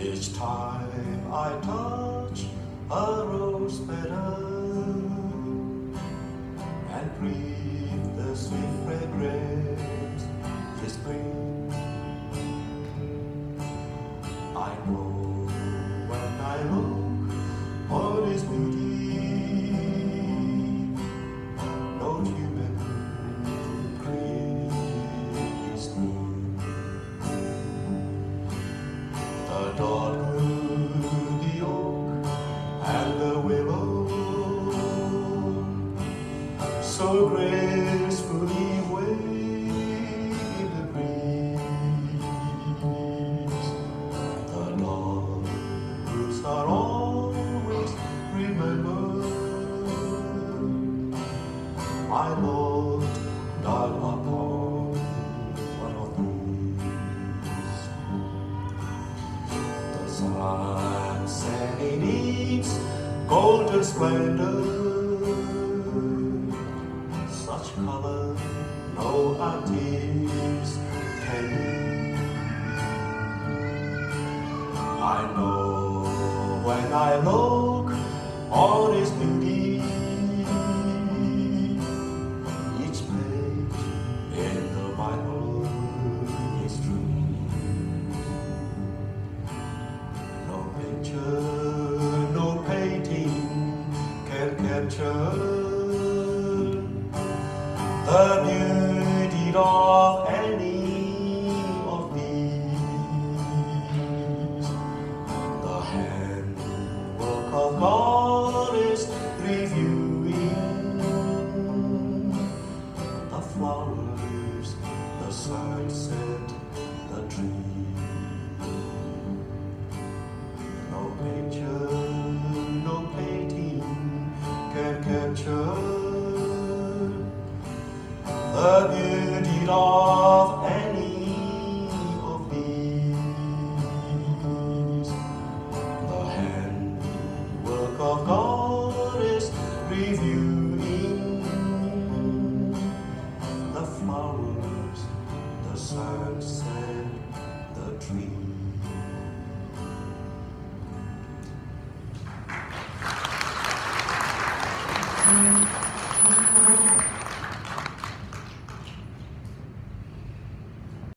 Each time I touch a rose petal and breathe the sweet fragrance it brings, I know when I look on its beauty, no human creature is new. The dogwood, the oak, and the willow so gracefully wave in the breeze. The dogwoods are always remembered. My Lord died upon one of these. The sun set in its golden splendor, such color no artist can use. I know when I look on its beauty, each page in the Bible is true. No picture, no painting can capture the beauty of any of these. The handwork of God is reviewing the flowers, the sunset, the tree. No picture, no painting can capture the beauty of